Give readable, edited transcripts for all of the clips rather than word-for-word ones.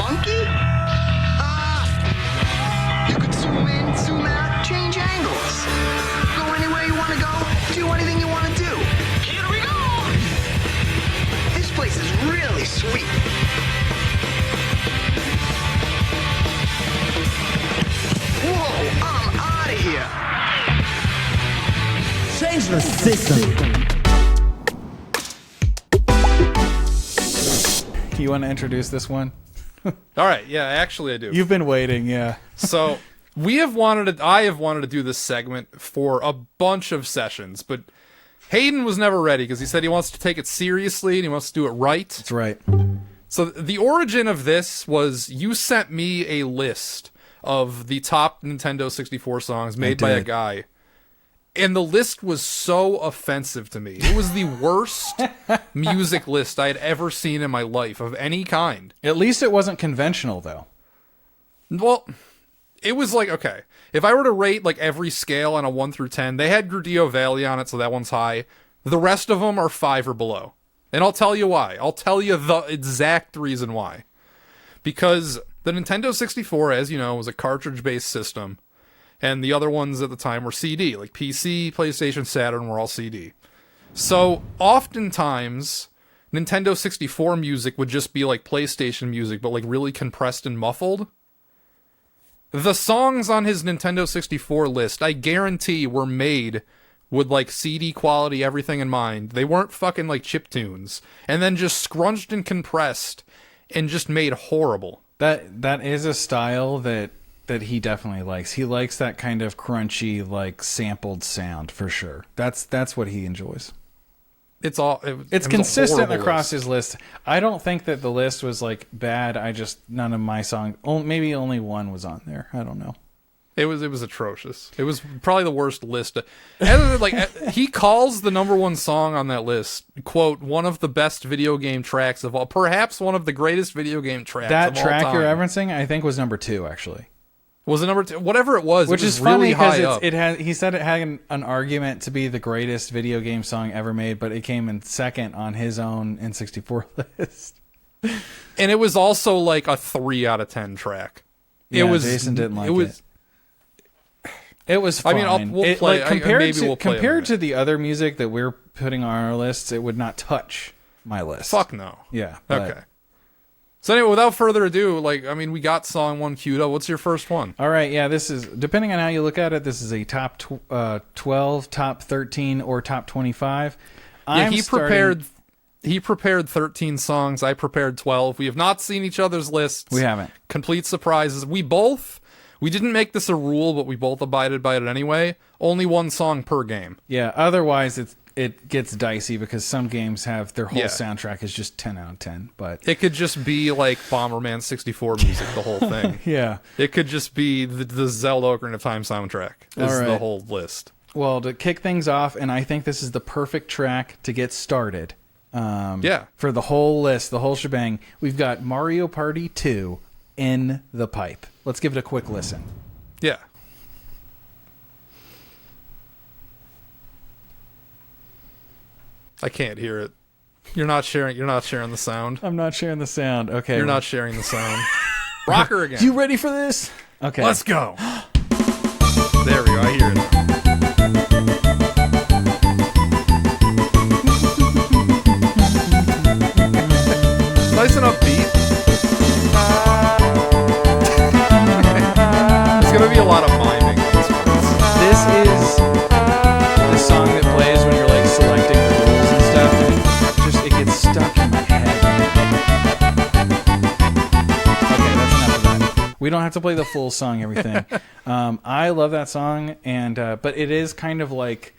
monkey? You could zoom in, zoom out, change angles. Go anywhere you want to go, do anything you want to do. Here we go! This place is really sweet. Whoa, I'm out of here. Change the system. You want to introduce this one? All right, yeah, actually I do. You've been waiting, yeah. So I have wanted to do this segment for a bunch of sessions, but Hayden was never ready because he said he wants to take it seriously and he wants to do it right. That's right. So the origin of this was you sent me a list of the top Nintendo 64 songs made by a guy. And the list was so offensive to me. It was the worst music list I had ever seen in my life of any kind. At least it wasn't conventional, though. Well, it was like, okay, if I were to rate like every scale on a 1 through 10, they had Gurdillo Valley on it, so that one's high. The rest of them are 5 or below. And I'll tell you why. I'll tell you the exact reason why. Because the Nintendo 64, as you know, was a cartridge-based system. And the other ones at the time were CD, like PC, PlayStation, Saturn were all CD. So oftentimes, Nintendo 64 music would just be like PlayStation music, but like really compressed and muffled. The songs on his Nintendo 64 list, I guarantee, were made with like CD quality, everything in mind. They weren't fucking like chiptunes. And then just scrunched and compressed and just made horrible. That is a style that he definitely likes. He likes that kind of crunchy, like sampled sound for sure. That's what he enjoys. It's consistent across his list. I don't think that the list was like bad. None of my songs. Maybe only one was on there. I don't know. It was atrocious. It was probably the worst list. Like he calls the number one song on that list, quote, one of the best video game tracks of all, perhaps one of the greatest video game tracks. That of all track time. you're referencing, I think, was number 2 actually. Was it number 2? Whatever it was, which it was is funny really high because up. it had. He said it had an argument to be the greatest video game song ever made, but it came in second on his own N64 list. And it was also like a 3 out of 10 track. Yeah, Jason didn't like it. It was fine. I mean, we'll play. Like, compared compared to the other music that we're putting on our lists, it would not touch my list. Fuck no. Yeah. Okay. So anyway, without further ado, we got song 1 queued up. What's your first one? All right, yeah, this is, depending on how you look at it, this is a top 12, top 13, or top 25. Yeah, he prepared 13 songs. I prepared 12. We have not seen each other's lists. We haven't. Complete surprises. We didn't make this a rule, but we both abided by it anyway. Only one song per game. Yeah, otherwise it gets dicey because some games have their whole soundtrack is just 10 out of 10. But it could just be like Bomberman 64 music, the whole thing. Yeah. It could just be the Zelda Ocarina of Time soundtrack is the whole list. Well, to kick things off, and I think this is the perfect track to get started. For the whole list, the whole shebang, we've got Mario Party 2 in the pipe. Let's give it a quick listen. Yeah. I can't hear it. You're not sharing the sound. I'm not sharing the sound. Okay. You're not sharing the sound. Rocker again. You ready for this? Okay. Let's go. There we go. I hear it. Nice and upbeat. There's going to be a lot of miming. This is the song that plays when you're like selecting the rules and stuff, and it gets stuck in my head. Okay, that's enough of that. We don't have to play the full song, everything. I love that song, and but it is kind of like,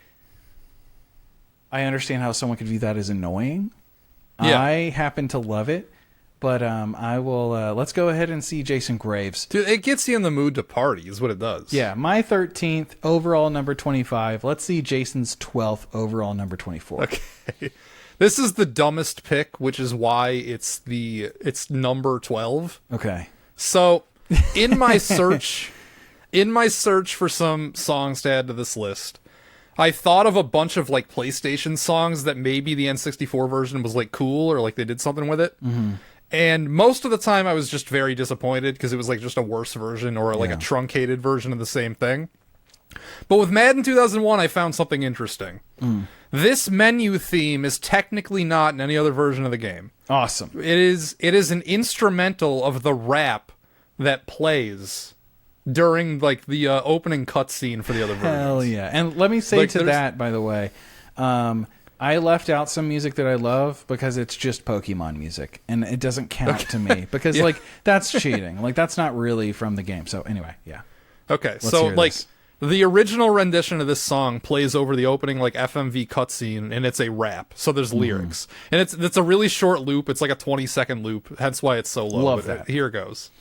I understand how someone could view that as annoying. Yeah. I happen to love it. But I will. Let's go ahead and see Jason Graves. Dude, it gets you in the mood to party, is what it does. Yeah, my 13th overall number 25. Let's see Jason's 12th overall number 24. Okay, this is the dumbest pick, which is why it's number 12. Okay. So, in my search for some songs to add to this list, I thought of a bunch of like PlayStation songs that maybe the N64 version was like cool or like they did something with it. Mm-hmm. And most of the time I was just very disappointed because it was like just a worse version or like a truncated version of the same thing. But with Madden 2001, I found something interesting. This menu theme is technically not in any other version of the game. Awesome. It is an instrumental of the rap that plays during like the opening cutscene for the other versions. Hell yeah. And let me say Like, to that, by the way, I left out some music that I love because it's just Pokemon music, and it doesn't count to me because like that's cheating. Like that's not really from the game. So anyway, yeah. Okay, Let's so hear like this. the original rendition of this song plays over the opening like FMV cutscene, and it's a rap. So there's lyrics, and it's a really short loop. It's like a 20-second loop. That's why it's so low. Love but that. Here it goes.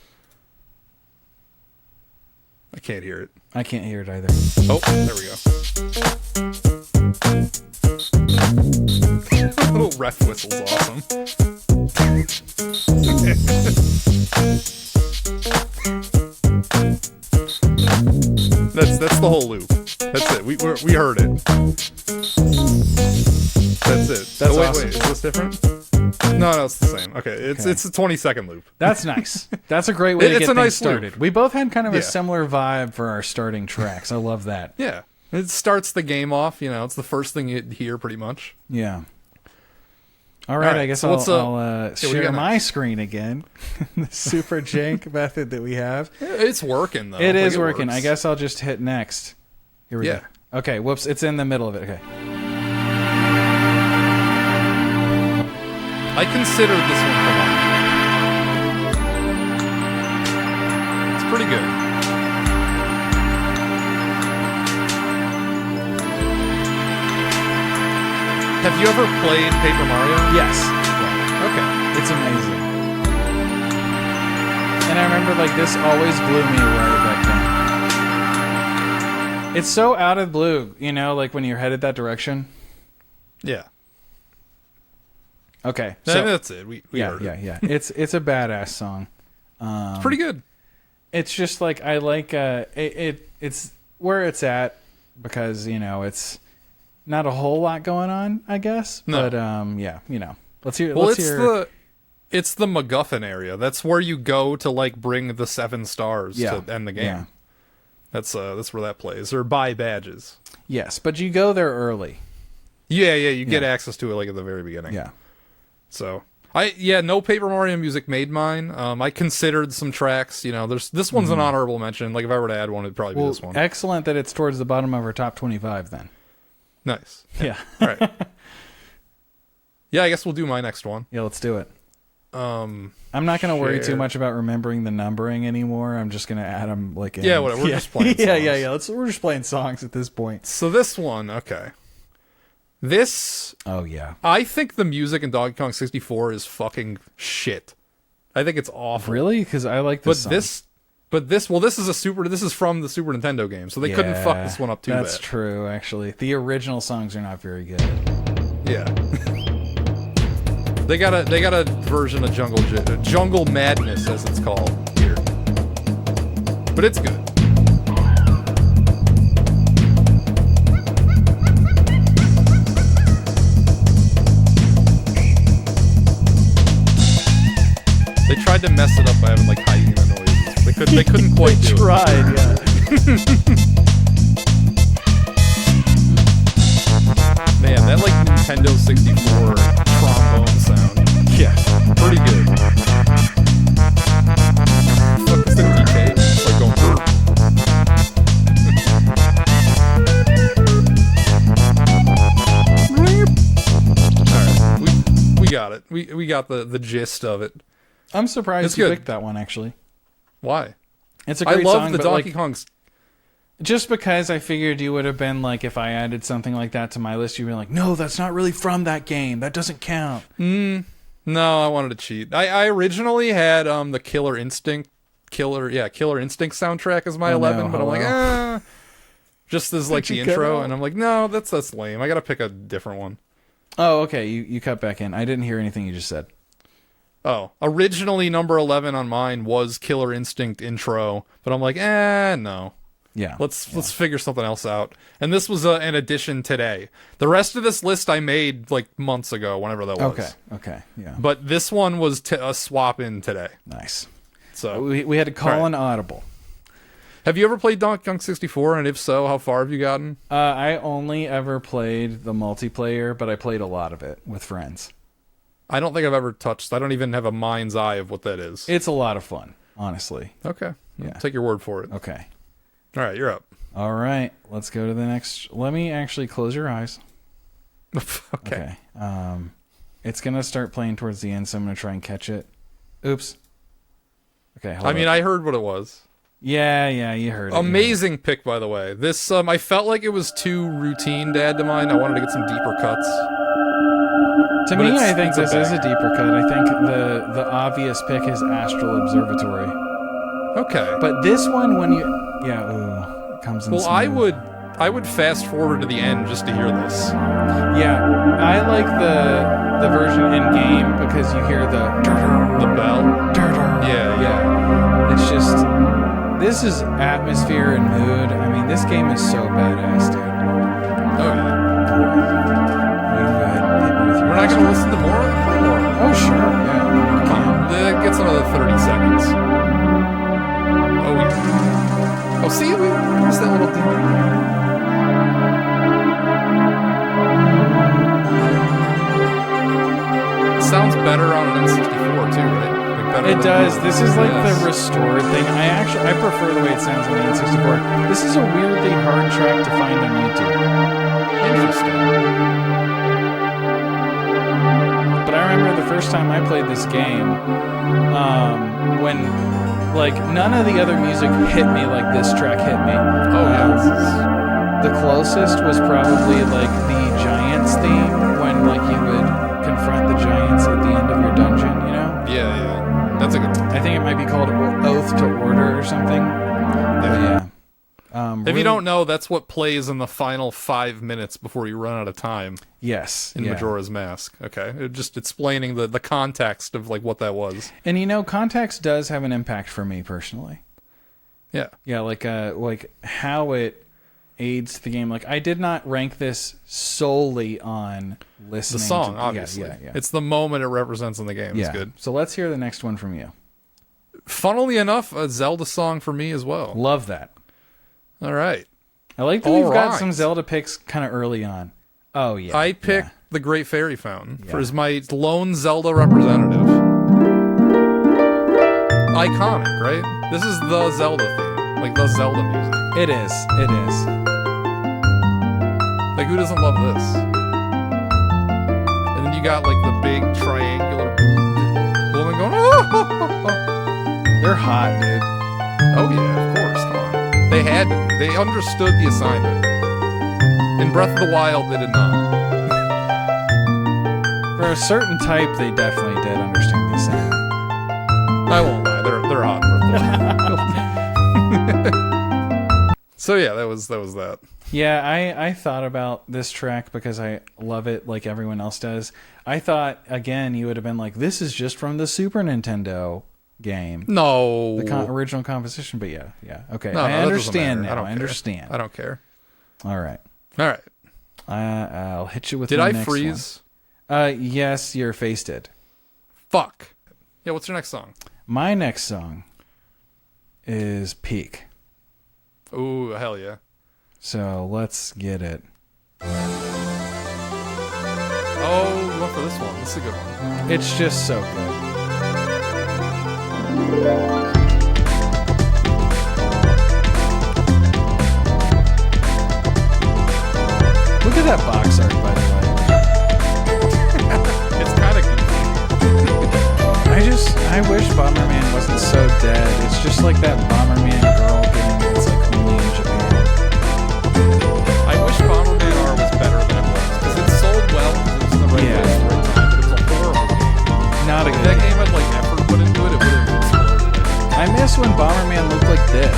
I can't hear it. I can't hear it either. Oh, there we go. Oh, ref whistle's awesome. That's the whole loop. That's it. We heard it. That's it. That's wait, awesome. Wait, is this different? No, it's the same. Okay, it's a 20-second loop. That's nice. That's a great way to It's get a things nice loop. started. We both had kind of Yeah. a similar vibe for our starting tracks. I love that. Yeah, it starts the game off. You know, it's the first thing you hear, pretty much. Yeah. All right, right, I guess so what's I'll what do you share got my next? screen again. The super jank method that we have. It's working though. It Like, is working. works. I guess I'll just hit next. Here we Yeah. go. Okay, whoops, it's in the middle of it. Okay. I considered this one polite. It's pretty good. Have you ever played Paper Mario? Yes. Okay. It's amazing. And I remember like this always blew me away back then. It's so out of the blue, you know, like when you're headed that direction. Yeah. Okay. So, So that's it. We yeah, heard yeah, it. yeah. It's a badass song. It's pretty good. It's just like I like it's where it's at because, you know, it's not a whole lot going on, I guess. No. But yeah, you know. Let's hear Well, let's it's hear it's the MacGuffin area. That's where you go to like bring the 7 stars to end the game. Yeah. That's where that plays. Or buy badges. Yes, but you go there early. Yeah, you get access to it like at the very beginning. Yeah. So no Paper Mario music made mine. I considered some tracks. You know, this one's an honorable mention. Like if I were to add one, it'd probably be this one. Excellent that it's towards the bottom of our top 25 then. Nice. Yeah. All right. Yeah, I guess we'll do my next one. Yeah, let's do it. Um, I'm not going to worry too share. much about remembering the numbering anymore. I'm just going to add them like in. Yeah, whatever. We're just playing yeah. songs. We're just playing songs at this point. So this one, okay. This, Oh yeah. I think the music in Donkey Kong 64 is fucking shit. I think it's awful. Really? Because I like But this. this is from the Super Nintendo game, so they couldn't fuck this one up too That's bad. true. Actually, the original songs are not very good. Yeah. They got a version of Jungle Madness as it's called here. But it's good. They tried to mess it up by having like hyena noises. They couldn't quite do it. Tried. Yeah. Man, that like Nintendo 64 trombone sound. Yeah. Pretty good. Fuck is the DK? It's like going brr. Alright, we got it. We got the gist of it. I'm surprised It's you good. picked that one. Actually, Why? it's a I great love song, the but Donkey like, Kong's. just because I figured you would have been like, if I added something like that to my list, you'd be like, no, that's not really from that game. That doesn't count. No, I wanted to cheat. I originally had the Killer Instinct soundtrack as my Oh, 11, no, but I'm like, hello. just as like the you cut intro, out? and I'm like, no, that's lame. I gotta pick a different one. Oh, okay. You cut back in. I didn't hear anything you just said. Oh, originally number 11 on mine was Killer Instinct intro, but I'm like, no. Yeah. Let's figure something else out. And this was an addition today. The rest of this list I made like months ago, whenever that was. Okay. Yeah. But this one was a swap in today. Nice. So We had to call an audible. have you ever played Donkey Kong 64? And if so, how far have you gotten? I only ever played the multiplayer, but I played a lot of it with friends. I don't think I've ever touched. I don't even have a mind's eye of what that is. It's a lot of fun, honestly. Okay. Yeah. I'll take your word for it. Okay. All right, you're up. All right. Let's go to the next. Let me actually close your eyes. Okay. It's going to start playing towards the end, so I'm going to try and catch it. Oops. Okay. Hold I mean, up. I heard what it was. Yeah, you heard it. Amazing pick, by the way. This, I felt like it was too routine to add to mine. I wanted to get some deeper cuts. To me, I think this is a deeper cut. I think the obvious pick is Astral Observatory. Okay. But this one, when you... Yeah, ooh. It comes in Well, smooth. I would fast forward to the end just to hear this. Yeah, I like the version in-game because you hear the... The bell? Yeah. It's just... This is atmosphere and mood. I mean, this game is so badass, dude. Oh, yeah. You can go ahead and hit me with your... We're not going to listen to more of it? Oh, sure, yeah. Come on. That gets another 30 seconds. Oh, yeah. Oh, see? We missed that little thing. Sounds better on an N64 too, right? Like better It than does. This is like NES. the restored thing. I prefer the way it sounds on the N64. This is a weirdly hard track to find on YouTube. Interesting. But I remember the first time I played this game, when like none of the other music hit me like this track hit me. Oh yeah. The closest was probably like the Giants theme when like you would confront the Giants at the end of your dungeon, you know? Yeah. That's a good one. I think it might be called Oath to Order or something. Yeah. If you don't know, that's what plays in the final 5 minutes before you run out of time Yes. in Majora's Mask. Okay. Just explaining the context of like what that was. And you know, context does have an impact for me personally. Yeah. Yeah, like how it aids the game. Like I did not rank this solely on listening The song, to, obviously. Yeah. It's the moment it represents in the game. Yeah. It's good. So let's hear the next one from you. Funnily enough, a Zelda song for me as well. Love that. All right. I like that All we've got right. some Zelda picks kind of early on. Oh yeah. I picked the Great Fairy Fountain Yeah. as my lone Zelda representative. Iconic, right? This is the Zelda theme. Like the Zelda music. It is. It is. Like, who doesn't love this? And then you got, like, the big triangular boobed woman going, oh! They're hot, dude. Oh, yeah, of course, come on. They had to be. They understood the assignment. In Breath of the Wild, they did not. For a certain type, they definitely did understand the assignment. I won't lie, they're hot in Breath of the Wild. So, yeah, that was that. Yeah, I thought about this track because I love it like everyone else does. I thought, again, you would have been like, this is just from the Super Nintendo game. No. The original composition, but yeah. Okay, No, I that doesn't understand matter. now. don't I care. understand. I don't care. All right. All right. I'll hit you with Did my I next freeze? one. Yes, your face did. Fuck. Yeah, what's your next song? My next song is Peak. Ooh, hell yeah. So let's get it. Oh, you went for this one. This is a good one. It's just so good. Look at that box art, by the It's kind of goofy. way. I wish Bomberman wasn't so dead. It's just like that Bomberman girl game that's like only in Japan. I wish Bomberman R was better than it was, because it sold well, it was in the right Yeah. place at the right time, but it was a horrible game. Not a If good that game. game had like effort put into it, it would have exploded. I miss when Bomberman looked like this.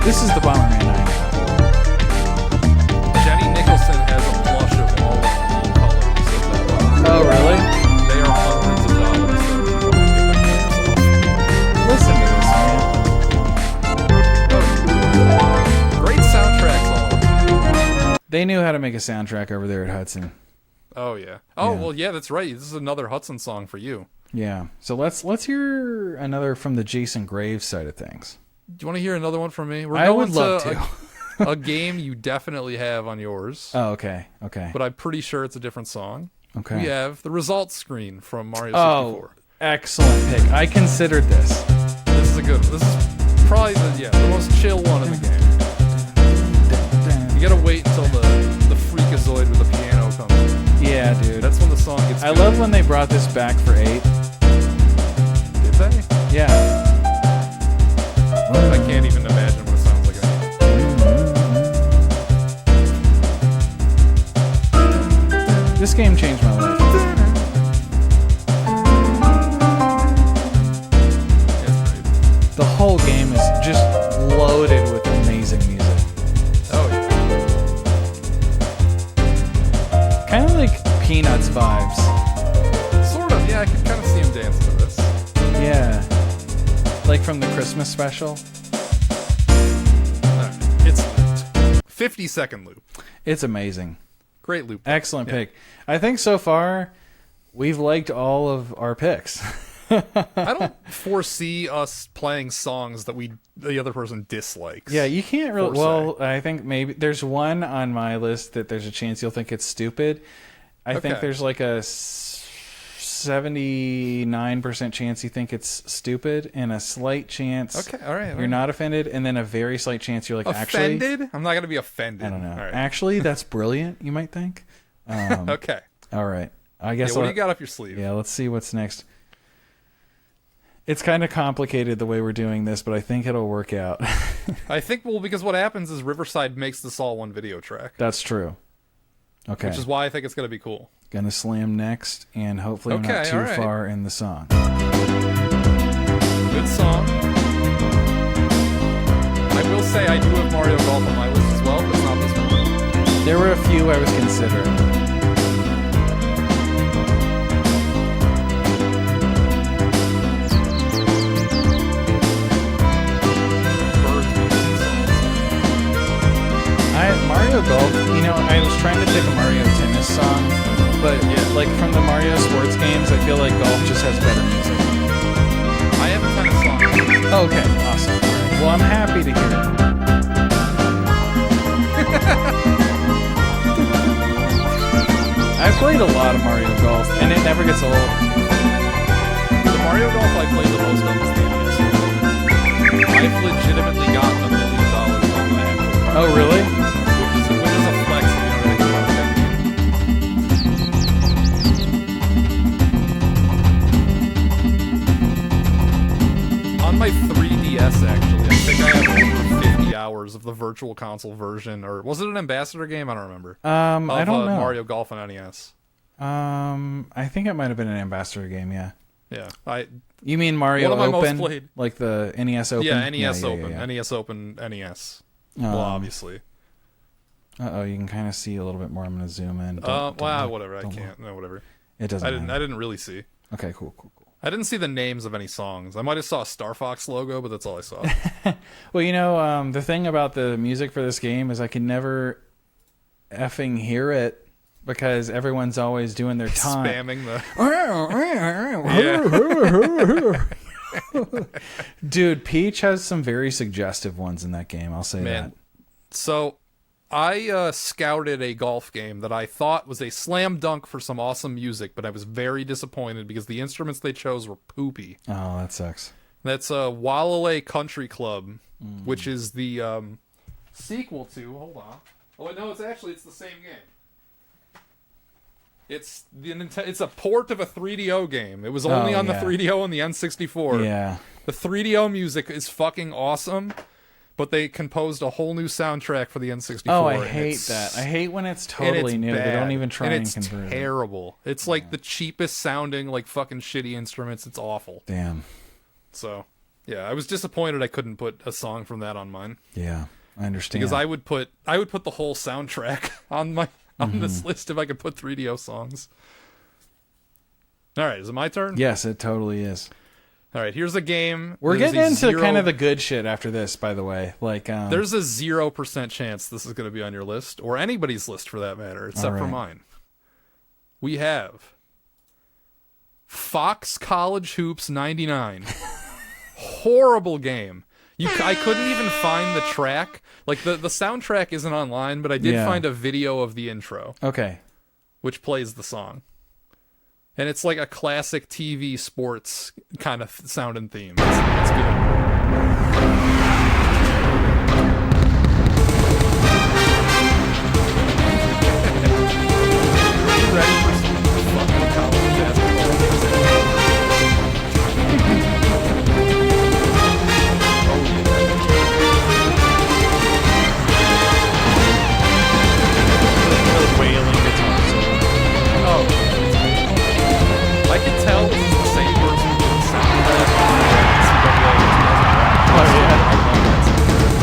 This is the Bomberman I know. Jenny Nicholson has a plush of all of the colors of that one. Oh, really? They are hundreds of dollars. So you can get them for yourself. Listen to this, man. Oh, They knew how to make a soundtrack over there at Hudson. Oh yeah. Oh Yeah. well, yeah, that's right. This is another Hudson song for you. Yeah. So let's hear another from the Jason Graves side of things. Do you want to hear another one from me? We're I going would love to to. a game you definitely have on yours, Oh, okay. Okay. but I'm pretty sure it's a different song. Okay. We have the results screen from Mario 64. Oh, excellent pick. I considered this. This is a good one. This is probably the most chill one in the game. You gotta wait until the freakazoid with the piano comes in. Yeah, dude. That's when the song gets I good. love when they brought this back for 8. Did they? Yeah. I can't even imagine what it sounds like. This game changed my life. It's great. The whole game is just loaded with amazing music. Oh yeah. Kind of like Peanuts vibes. Sort of. Yeah, I can kind of see him dancing to this. Yeah. Like from the Christmas special. Alright, it's looped. 50-second loop. It's amazing. Great loop. Excellent pick. I think so far we've liked all of our picks. I don't foresee us playing songs that the other person dislikes. Yeah, you can't really. Per se. Well, I think maybe there's one on my list that there's a chance you'll think it's stupid. I think Okay. there's like a 79% chance you think it's stupid, and a slight chance Okay, all right. you're not offended, and then a very slight chance you're like, offended. I'm not gonna be offended. I don't know. All right. Actually, that's brilliant. You might think. Okay. All right. I Yeah, guess. what do you got up your sleeve? Yeah, let's see what's next. It's kind of complicated the way we're doing this, but I think it'll work out. I think because what happens is Riverside makes this all one video track, That's true. Okay. which is why I think it's gonna be cool. Gonna slam next, and hopefully I'm not Okay, too all right. far in the song. Good song. I will say I do have Mario Golf on my list as well, but it's not this one. There were a few I was considering. Mario Golf, I was trying to pick a Mario Tennis song, but like from the Mario sports games, I feel like golf just has better music. I have a tennis song. Okay, awesome. All right. Well, I'm happy to hear it. I've played a lot of Mario Golf, and it never gets old. The Mario Golf I played the most of is the NES. I've legitimately gotten $1 million on that. Oh, really? Which is a flex if you know anything about that game. On my 3DS, actually, I think I have over 50 hours of the Virtual Console version, or was it an Ambassador game? I don't remember. I don't know. Mario Golf on NES. I think it might have been an Ambassador game. Yeah. Yeah, You mean Mario One of my most Open? played. Like the NES Open? yeah, NES yeah, Open, yeah. NES Open, NES. Well, obviously. Uh-oh, you can kind of see a little bit more. I'm going to zoom in. Whatever. I don't can't. No, whatever. It doesn't I matter. didn't really see. Okay, cool. I didn't see the names of any songs. I might have saw a Star Fox logo, but that's all I saw. Well, the thing about the music for this game is I can never effing hear it because everyone's always doing their time. Spamming the. Dude, Peach has some very suggestive ones in that game. I'll say that. So, I scouted a golf game that I thought was a slam dunk for some awesome music, but I was very disappointed because the instruments they chose were poopy. Oh, that sucks. That's Walalay Country Club, which is the sequel to. Hold on. Oh no, it's the same game. It's a port of a 3DO game. It was only on the 3DO and the N64. Yeah. The 3DO music is fucking awesome, but they composed a whole new soundtrack for the N64. Oh, I hate that. I hate when it's totally new. Bad. They don't even try and it's convert it. terrible. It's like the cheapest sounding, like fucking shitty instruments. It's awful. Damn. So, yeah, I was disappointed I couldn't put a song from that on mine. Yeah, I understand. Because I would put the whole soundtrack on this list if I could put 3DO songs. All right, is it my turn? Yes, it totally is. All right, here's a game. We're There's getting a into kind of the good shit after this, by the way. Like, there's a 0% chance this is going to be on your list, or anybody's list for that matter, except for mine. We have Fox College Hoops 99. Horrible game. I couldn't even find the track. Like, the soundtrack isn't online, but I did find a video of the intro. Okay. Which plays the song. And it's like a classic TV sports kind of sound and theme. It's good. Ready for some fucking college basketball music? Wailing guitar solo. Oh. I can tell this is the same person who did the soundtrack for NCAA 2001. Oh, yeah. I love that soundtrack.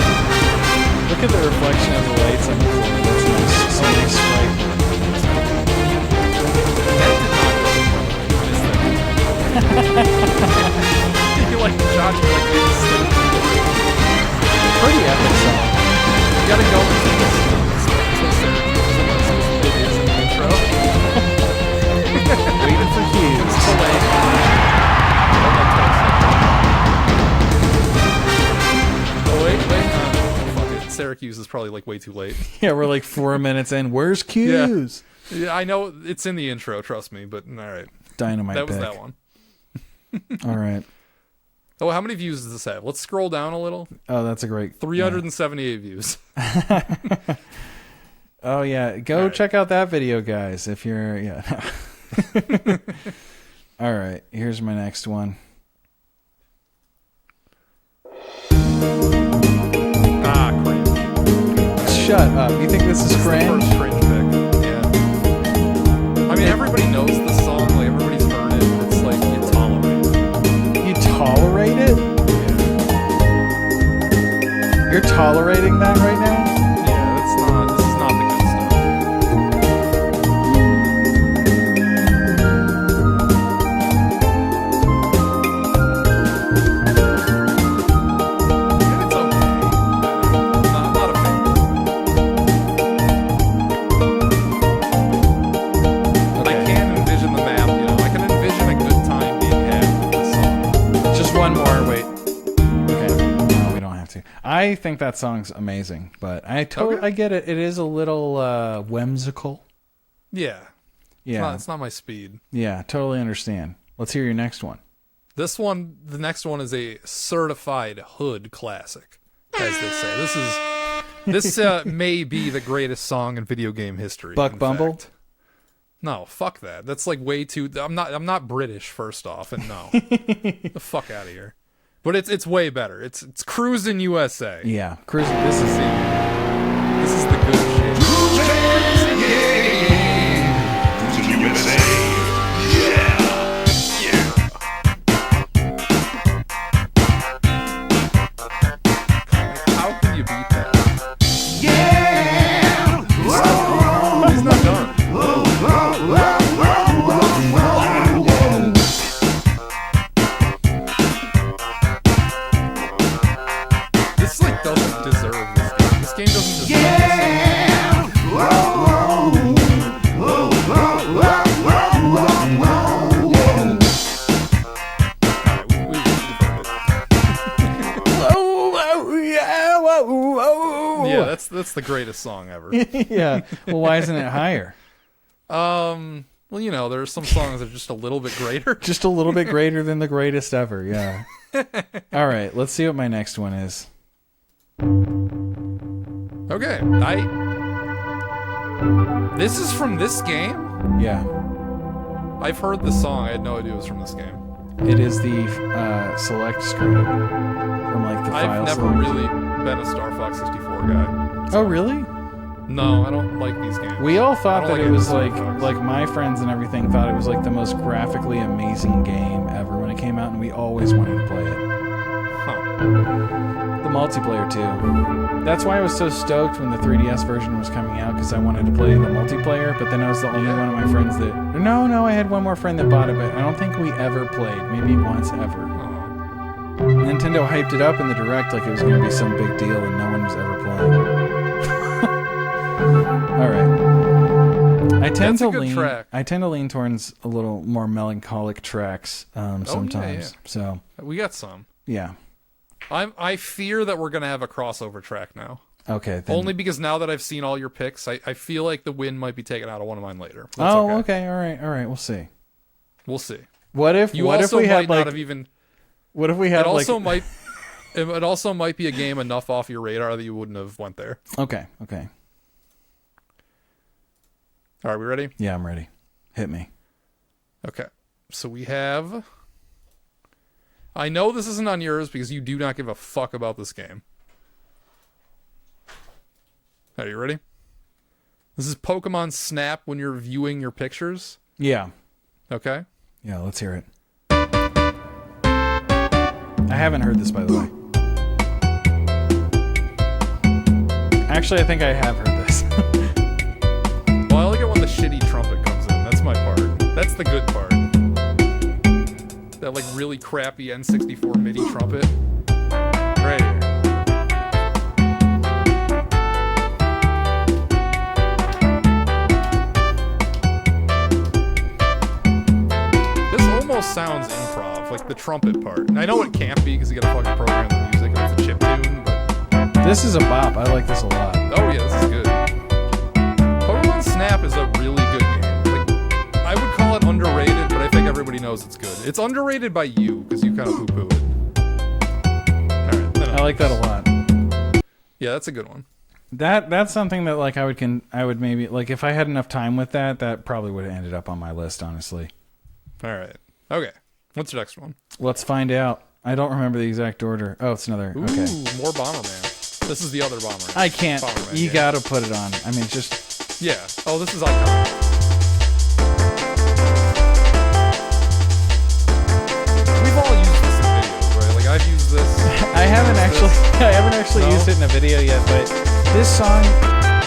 Look at the reflection of the lights on the floor. That's nice. So nice sprite work. That did not go well. I missed that. You like Johnny, like this thing. Pretty epic song. You gotta go into this Syracuse because it is in the intro. Waiting for cues. It's too late. Oh, wait. Fuck it. Syracuse is probably like way too late. Yeah, we're like 4 minutes in. Where's cues? Yeah, I know it's in the intro, trust me, but alright. Dynamite That was pick. that one. All right. Oh, how many views does this have? Let's scroll down a little. Oh, that's a great... 378 views. Oh, yeah. Go check out that video, guys, if you're... Yeah. All right. Here's my next one. Ah, cringe. Shut up. You think this is cringe? First cringe pick. Yeah. I mean, everybody knows this song. Like, everybody's heard it. But it's like, you tolerate it. You tolerate it? Yeah. You're tolerating that right now? Yeah, this is not the good stuff. Yeah, it's okay. Not a fan. I can envision the map, you know. I can envision a good time being had with this song. Just one more. Wait. Okay. No, we don't have to. I think that song's amazing, but I get it. It is a little whimsical. Yeah. Yeah. It's not my speed. Yeah, totally understand. Let's hear your next one. The next one is a certified hood classic, as they say. This may be the greatest song in video game history. Buck in Bumble? fact. No, fuck that. That's like way too. I'm not British, first off, and no, the fuck out of here. But it's way better. It's Cruisin' USA. Yeah, cruising. This is This is the good shit. How can you beat that? He's not done. This like doesn't deserve this game. This game doesn't deserve this. Yeah, that's the greatest song ever. Yeah. Well, why isn't it higher? Well, you know, there are some songs that are just a little bit greater. Just a little bit greater than the greatest ever. Yeah. All right. Let's see what my next one is. Okay, this is from this game? Yeah. I've heard the song. I had no idea it was from this game. It is the select screen from like the I've file never select. really been a Star Fox 64 guy. Oh, really? No, I don't like these games. We all thought I don't that like it was Star like Fox. my friends and everything thought it was like the most graphically amazing game ever when it came out, and we always wanted to play it. Huh. The multiplayer too. That's why I was so stoked when the 3DS version was coming out, because I wanted to play the multiplayer. But then I was the only one of my friends that. No, I had one more friend that bought it, but I don't think we ever played. Maybe once ever. Nintendo hyped it up in the Direct like it was going to be some big deal, and no one was ever playing. All right. I tend to lean towards a little more melancholic tracks sometimes. Yeah. So we got some. Yeah. I fear that we're gonna have a crossover track now. Okay. Then. Only because now that I've seen all your picks, I feel like the win might be taken out of one of mine later. Okay. All right. We'll see. We'll see. What if we had like? What if we had It also might be a game enough off your radar that you wouldn't have went there. Okay. All right, we ready? Yeah, I'm ready. Hit me. Okay. So we have... I know this isn't on yours because you do not give a fuck about this game. Are you ready? This is Pokemon Snap when you're viewing your pictures. Yeah. Okay. Yeah, let's hear it. I haven't heard this, by the way. Actually, I think I have heard this. Well, I like it when the shitty trumpet comes in. That's my part. That's the good part. That, like, really crappy N64 MIDI trumpet. Right here. This almost sounds improv, like the trumpet part. And I know it can't be because you gotta fucking program the music and it's a chiptune, but... This is a bop. I like this a lot. Oh yeah, this is good. Pokemon Snap is a really good game. Like, I would call it underrated, but I think everybody knows it's good. It's underrated by you, because you kind of poo-poo it. Alright. I like that a lot. Yeah, that's a good one. That's something that like I would maybe like if I had enough time with that probably would have ended up on my list, honestly. Alright. Okay. What's your next one? Let's find out. I don't remember the exact order. Oh, it's another. Ooh, okay. More Bomberman. This is the other Bomberman. I can't. Bomberman You game. gotta put it on. I mean, just. Yeah. Oh, this is iconic. We've all used this in videos, right? Like I've used this. I haven't actually used it in a video yet, but this song,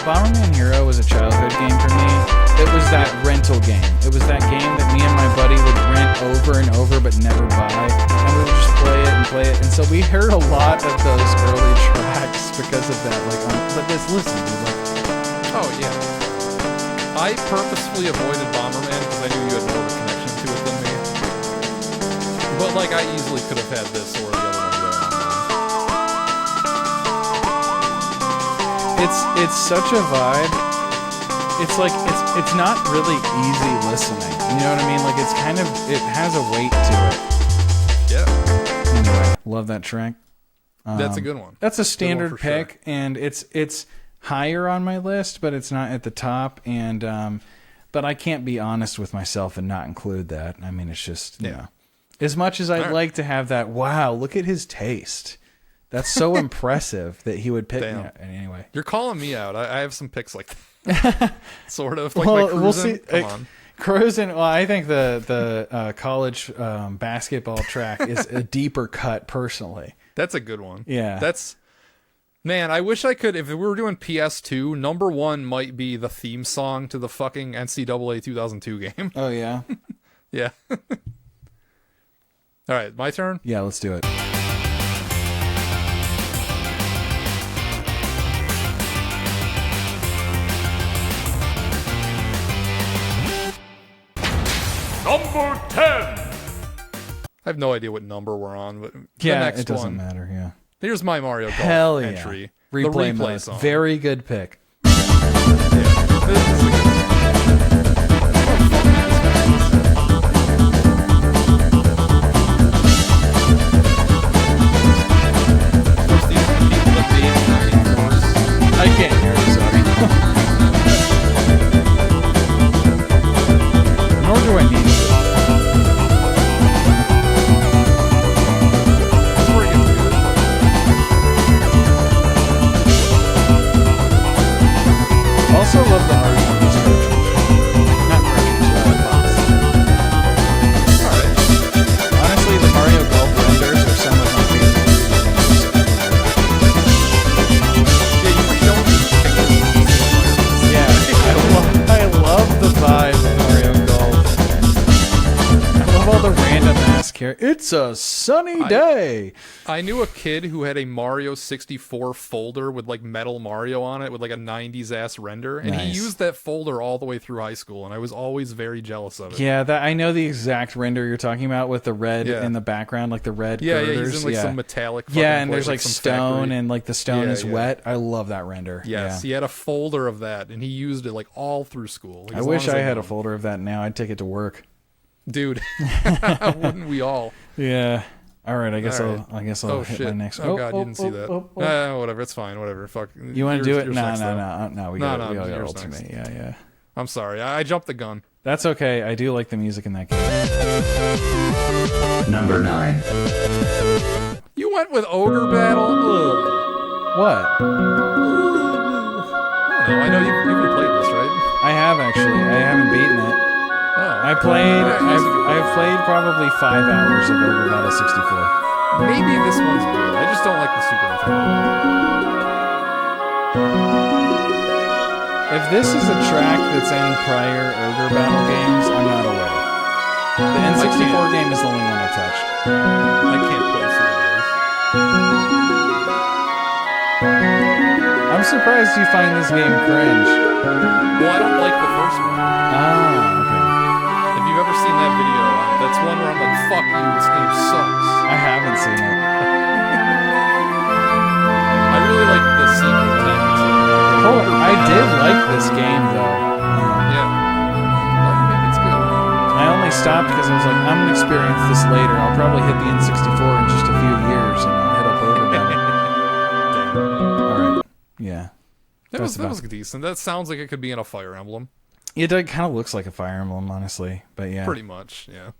Bomberman Hero, was a childhood game for me. It was that rental game. It was that game that me and my buddy would rent over and over but never buy. And we would just play it. And so we heard a lot of those early tracks because of that. Like, but just listen. Like, oh, yeah. I purposefully avoided Bomberman because I knew you had more of a connection to it than me. But, like, I easily could have had this or the other one going on. It's such a vibe. It's like it's not really easy listening. You know what I mean? Like it's kind of it has a weight to it. Yeah. Anyway, love that track. That's a good one. That's a standard pick, sure. And it's higher on my list, but it's not at the top. And but I can't be honest with myself and not include that. I mean, it's just you know, as much as I'd like to have that. Wow, look at his taste. That's so impressive that he would pick me. Anyway, you're calling me out. I have some picks like that. Sort of. Like my we'll see. Come on. Cruising. Well, I think the college basketball track is a deeper cut. Personally, that's a good one. Yeah. That's man. I wish I could. If we were doing PS2, number one might be the theme song to the fucking NCAA 2002 game. Oh yeah. Yeah. All right, my turn. Yeah, let's do it. Number 10. I have no idea what number we're on, but yeah, the next it doesn't one, matter. Yeah. Here's my Mario Golf Hell yeah. entry. Replay the replay mode. song. Very good pick. Yeah. This is a good I can't hear it, sorry. Nor do I need it. Also love the art on this a sunny day. I knew a kid who had a Mario 64 folder with like Metal Mario on it with like a 90s ass render, and he used that folder all the way through high school, and I was always very jealous of it. Yeah, I know the exact render you're talking about with the red in the background, like the red girders. He's in like some metallic and place, there's like stone factory. And like the stone is wet. I love that render. Yes, he had a folder of that, and he used it like all through school. Like, I wish I had a folder of that now. I'd take it to work. Dude, wouldn't we all? Yeah. All right. I guess I'll hit my next. Oh god, you didn't see that. Whatever. It's fine. Whatever. Fuck. You want to do it? No. We got no, we all got yours ultimate. next. Yeah. I'm sorry. I jumped the gun. That's okay. I do like the music in that game. Number 9. You went with Ogre Battle? Ugh. What? I don't know. I know you've played this, right? I have actually. I haven't beaten it. Oh. I've played probably 5 hours of Ogre Battle 64. Maybe this one's good. I just don't like the Super Nintendo. If this is a track that's in prior Ogre Battle games, I'm not aware. The N64 game is the only one I touched. I can't place who it is. I'm surprised you find this game cringe. Well, I don't like the first one. Ah, okay. If you've ever seen that video, that's one where I'm like, fuck you, this game sucks. I haven't seen it. I really like the sequel to it. Oh, I did like this game though. Yeah. It's good. I only stopped because I was like, I'm gonna experience this later. I'll probably hit the N64 in just a few years and I'll hit up Ogre Battle. Alright. Yeah. That was decent. That sounds like it could be in a Fire Emblem. It kind of looks like a Fire Emblem, honestly. But yeah. Pretty much, yeah.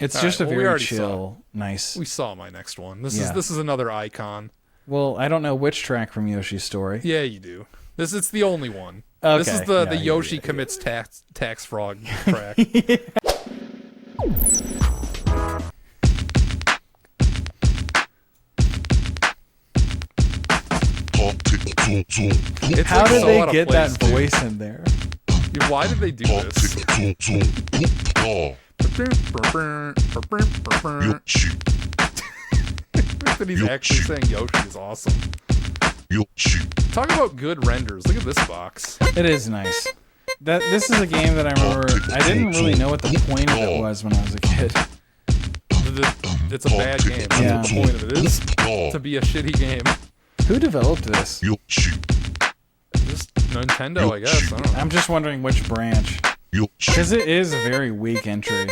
It's just a very chill, nice. We saw my next one. This is another icon. Well, I don't know which track from Yoshi's Story. Yeah, you do. It's the only one. Okay. This is the Yoshi commits tax fraud track. How did they get that voice in there? Why did they do this? That he's actually saying Yoshi is awesome. Talk about good renders. Look at this box. It is nice. This is a game that I remember. I didn't really know what the point of it was when I was a kid. It's a bad game. That's what the point of it is. To be a shitty game. Who developed this? Just Nintendo, I guess. I don't know. I'm just wondering which branch. Because it is a very weak entry.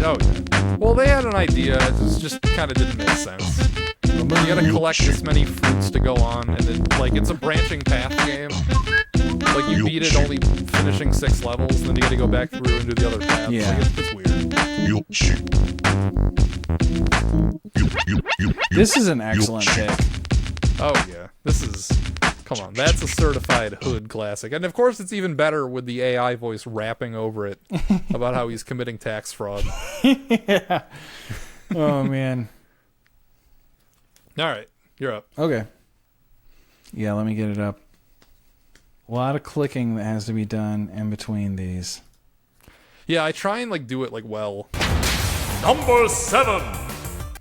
Oh, yeah. Well, they had an idea. It just kind of didn't make sense. You gotta collect this many fruits to go on, and it's a branching path game. Like, you beat it only finishing 6 levels, and then you gotta go back through and do the other paths. Yeah. Like, it's weird. This is an excellent pick. Oh, yeah. Come on, that's a certified hood classic. And of course, it's even better with the AI voice rapping over it about how he's committing tax fraud. Yeah. Oh, man. All right, you're up. Okay. Yeah, let me get it up. A lot of clicking that has to be done in between these. Yeah, I try and do it well. Number 7.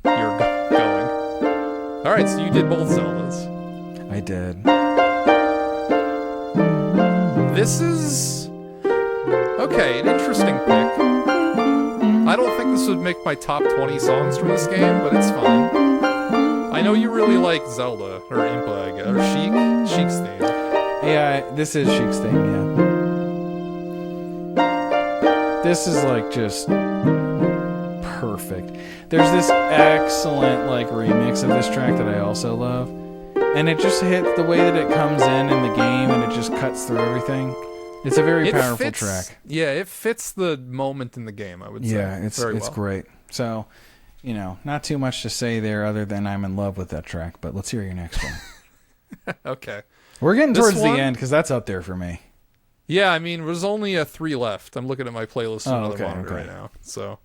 You're going. All right, so you did both Zeldas. I did. This is okay, an interesting pick. I don't think this would make my top 20 songs from this game, but it's fine. I know you really like Zelda, or Impa, I guess, or Sheik's theme. Yeah, this is Sheik's theme, yeah. This is just perfect. There's this excellent remix of this track that I also love. And it just hits the way that it comes in the game, and it just cuts through everything. It's a very powerful track. Yeah, it fits the moment in the game, I would say. Yeah, it's great. So, not too much to say there other than I'm in love with that track, but let's hear your next one. Okay. We're getting towards the end, because that's up there for me. Yeah, I mean, there's only 3 left. I'm looking at my playlist on another monitor right now. So,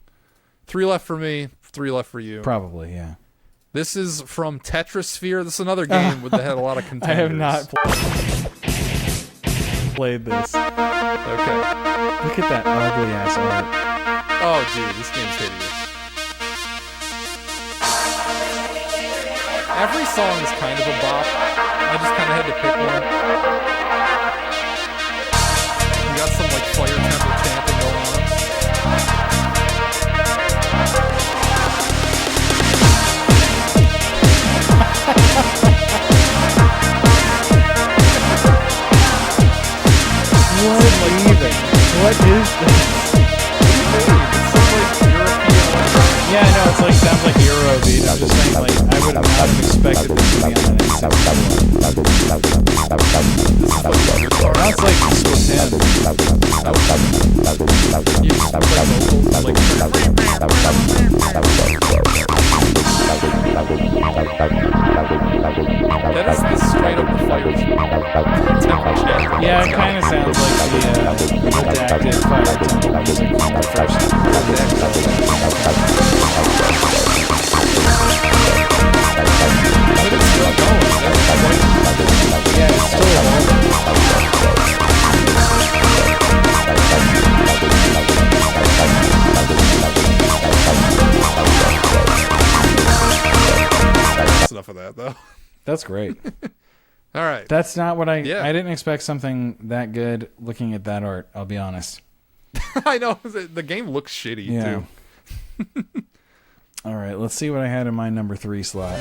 3 left for me, 3 left for you. Probably, yeah. This is from Tetrasphere. This is another game that had a lot of contenders. I have not played this. Okay. Look at that ugly ass art. Oh, dude, this game's hideous. Every song is kind of a bop. I just kind of had to pick one. We got some like fire temper chanting going on. What even? What is this? Yeah, I know, it's like, sounds like Eurobeat. I'm just saying, like, I would not have expected this to be on an N64. Sounds like Swiss That is the straight up fire temper. Yeah, it kind of sounds like the redacted Fire Temple music from the first. But it's still going. Yeah, it's still That's enough of that, though. That's great. All right. That's not what I didn't expect something that good looking at that art, I'll be honest. I know. The game looks shitty, too. All right, let's see what I had in my number 3 slot.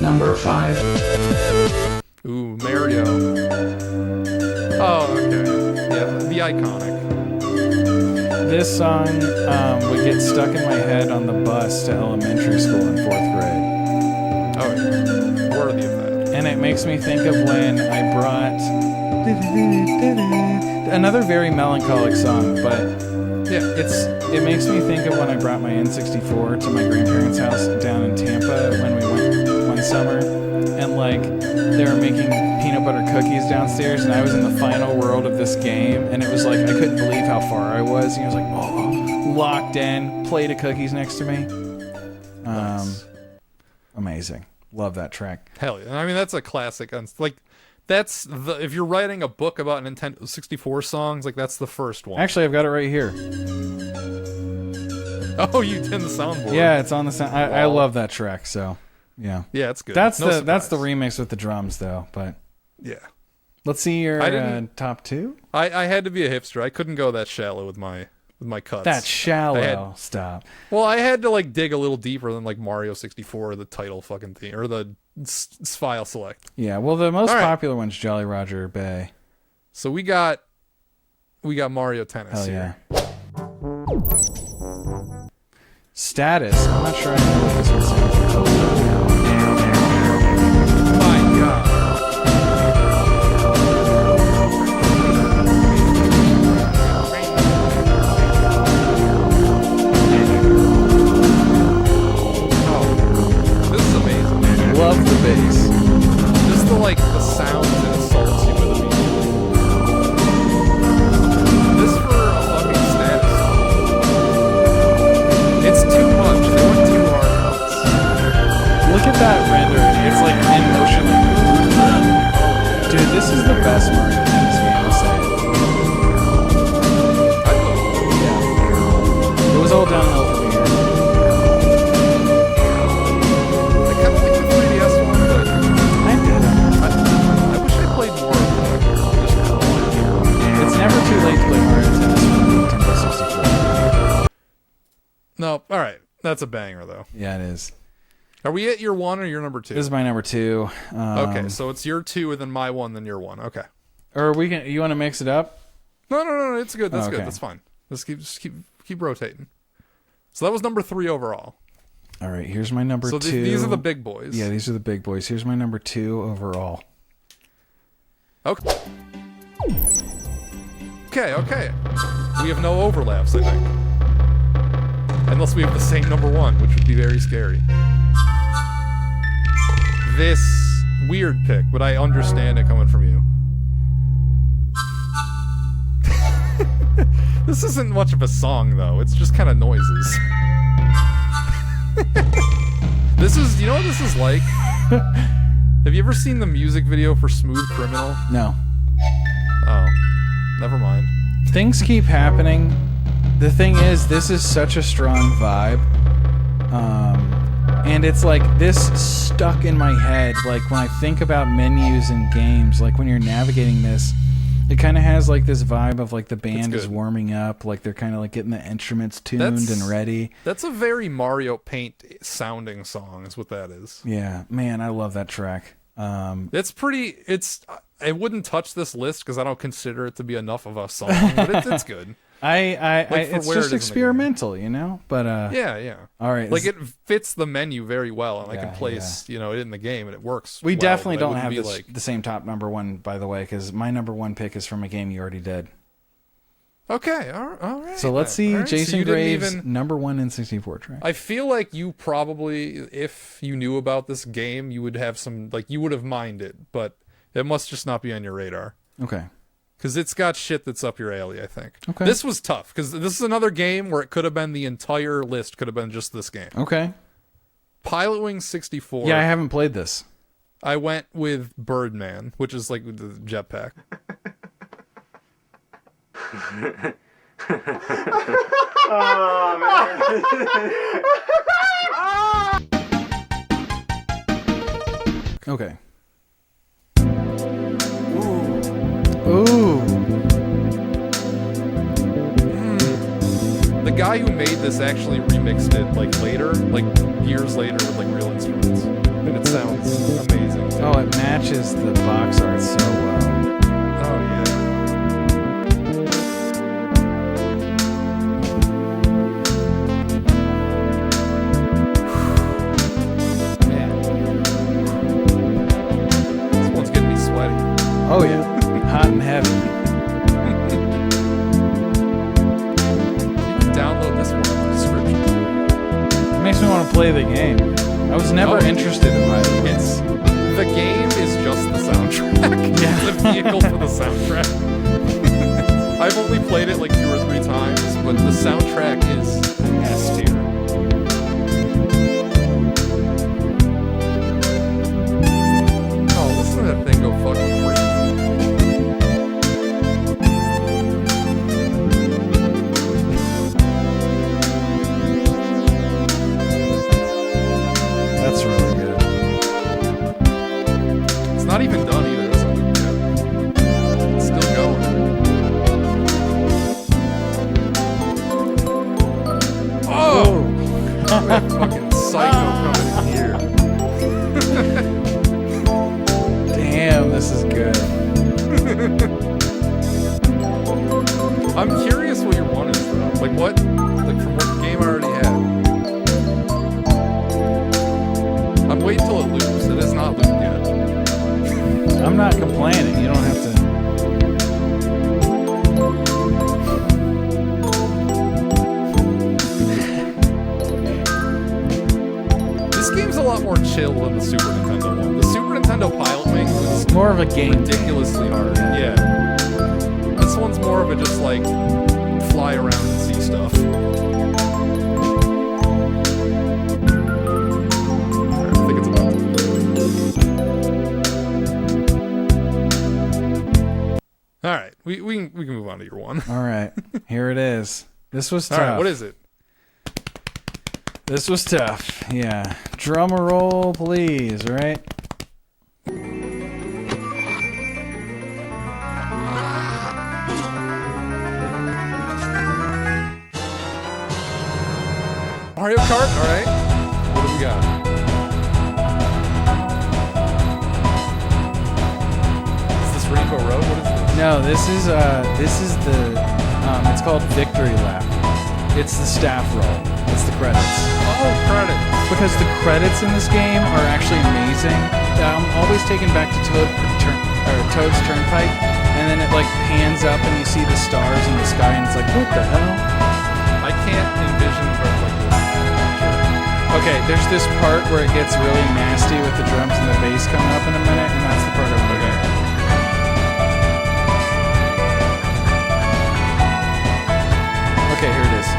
Number 5. Ooh, Mario. Oh, okay. Yeah, the iconic. This song would get stuck in my head on the bus to elementary school in 4th grade. Oh, yeah. Worthy of that. And it makes me think of when I brought... Another very melancholic song, but... Yeah, it makes me think of when I brought my N64 to my grandparents' house down in Tampa when we went one summer, and like they were making peanut butter cookies downstairs, and I was in the final world of this game, and it was like I couldn't believe how far I was. And I was like, oh, locked in, plate of cookies next to me. Nice. Amazing, love that track. Hell yeah! I mean, that's a classic. Like. That's if you're writing a book about Nintendo 64 songs, like that's the first one. Actually, I've got it right here. Oh, you did the soundboard. Yeah, it's on the sound. I love that track. So, yeah. Yeah, it's good. That's No that's the surprise. remix with the drums, though. But Yeah. let's see your I didn't- top 2. I had to be a hipster. I couldn't go that shallow with my cuts. That's shallow. I had- Stop. Well, I had to like dig a little deeper than like Mario 64, the title fucking theme, or the file select. Yeah. Well, the most All right. popular one's Jolly Roger Bay. So we got Mario Tennis Hell here. yeah. Status. I'm not sure I know what this one sounds like. My God. Oh, this is amazing. Love the bass. Just the sounds it assaults you with immediately. This for a fucking status song. It's too much. They went too hard on this. Look at that render. It's like in motion. Dude, this is the best Mario Tennis game. I'll say it. I love Yeah. It was all downhill from here. I kind of like the 3DS one, but I did it. I wish I played more of it. It's never too late to play Mario Tennis for Nintendo 64. No, all right. That's a banger, though. Yeah, it is. Are we at your 1 or your number 2? This is my number 2. Okay, so it's your 2 and then my 1, then your 1. Okay. Or we can. You want to mix it up? No. It's good. That's Okay. good. That's fine. Just keep rotating. So that was number 3 overall. All right. Here's my number So 2. these are the big boys. Yeah, these are the big boys. Here's my number 2 overall. Okay. Okay. We have no overlaps, I think. Unless we have the same number 1, which would be very scary. This weird pick, but I understand it coming from you. This isn't much of a song, though. It's just kind of noises. This is, you know what this is like? Have you ever seen the music video for Smooth Criminal? No. Oh, never mind. Things keep happening. The thing is, this is such a strong vibe. And it's like this stuck in my head. Like when I think about menus in games, like when you're navigating this, it kind of has like this vibe of like the band is warming up, like they're kind of like getting the instruments tuned and ready. That's a very Mario Paint sounding song, is what that is. Yeah, man, I love that track. It's pretty. I wouldn't touch this list because I don't consider it to be enough of a song, but it's good. It's just experimental, you know. But yeah. All right, like it fits the menu very well, and I can place it in the game, and it works. We definitely don't have the same top number one, by the way, because my number one pick is from a game you already did. Okay, all right. So let's see Jason Graves' number one N64 track. I feel like you probably, if you knew about this game, you would have some, like, you would have minded, but it must just not be on your radar. Okay. Because it's got shit that's up your alley, I think. Okay. This was tough, because this is another game where it could have been the entire list, could have been just this game. Okay. Pilotwing 64. Yeah, I haven't played this. I went with Birdman, which is like the jetpack. Oh, man. Okay. Ooh. The guy who made this actually remixed it like later, like years later with like real instruments. And it sounds amazing. Oh, it matches the box art so well. Oh yeah. Oh yeah, hot and heavy. You can download this one in the description. It makes me want to play the game. I was never interested in Pilot. The game is just the soundtrack. Yeah. The vehicle for the soundtrack. I've only played it like 2 or 3 times, but the soundtrack is S tier. Oh, listen to that thing go fucking crazy. That's really good. It's not even done either. It doesn't look good. It's still going. Oh! That fucking psycho coming in here. Damn, this is good. I'm curious what your one is though. Like what? Like from what game I already had. I'm waiting till it loops. It is not looped yet. I'm not complaining. You don't have to. This game's a lot more chill than the Super Nintendo one. The Super Nintendo Pilotwing was More of a game. ridiculously hard. Yeah. This one's more of a just like fly around and see stuff. Alright, I think it's about to. Alright, we can move on to your one. All right, here it is. This was tough. Alright, what is it? This was tough. Yeah. Drum roll, please. All right. Mario Kart? Alright. What do we got? Is this Rainbow Road? What is this? No, this is the it's called Victory Lap. It's the staff roll. It's the credits. Oh, credits. Because the credits in this game are actually amazing. I'm always taken back to Toad's Turnpike, and then it like pans up and you see the stars in the sky, and it's like, what the hell? I can't envision a road like this. Okay, there's this part where it gets really nasty with the drums and the bass coming up in a minute, and that's the part I'm looking at. Okay, here it is.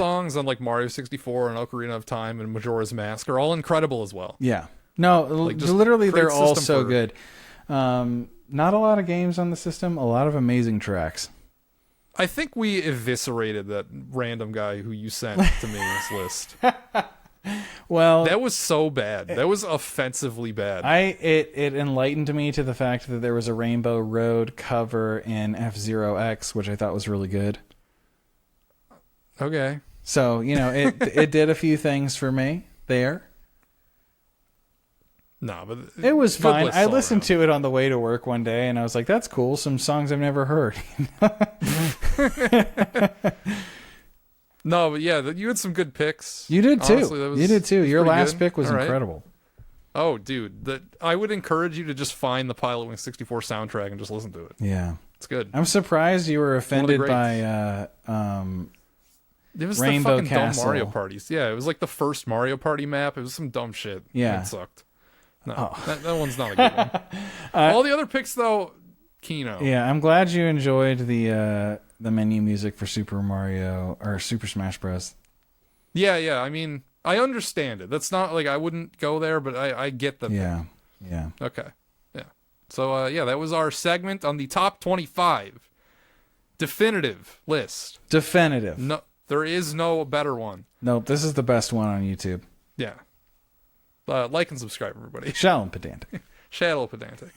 songs on like Mario 64 and Ocarina of Time and Majora's Mask are all incredible as well. Yeah. No, Like, just literally great they're all system so for- good. Not a lot of games on the system, a lot of amazing tracks. I think we eviscerated that random guy who you sent to me this list. Well, That was so bad. That was offensively bad. it enlightened me to the fact that there was a Rainbow Road cover in F-Zero X, which I thought was really good. Okay. So, it did a few things for me there. No, but It was good fine. list I all listened around. to it on the way to work one day, and I was like, that's cool. Some songs I've never heard. No, but yeah, you had some good picks. You did too. Honestly, that was- You did too. was Your pretty last good. pick was All right. incredible. Oh, dude, I would encourage you to just find the Pilot Wing 64 soundtrack and just listen to it. Yeah. It's good. I'm surprised you were offended greats. by It was Rainbow the fucking Castle. dumb Mario parties. Yeah, it was like the first Mario Party map. It was some dumb shit. Yeah. It sucked. No, Oh. that one's not a good one. All the other picks, though, Kino. Yeah, I'm glad you enjoyed the menu music for Super Mario or Super Smash Bros. Yeah. I mean, I understand it. That's not like I wouldn't go there, but I get the Yeah. Yeah. Okay. Yeah. So, that was our segment on the top 25 definitive list. Definitive. No, there is no better one. Nope, this is the best one on YouTube. Yeah. Like and subscribe, everybody. Shallow and pedantic. Shadow Pedantic.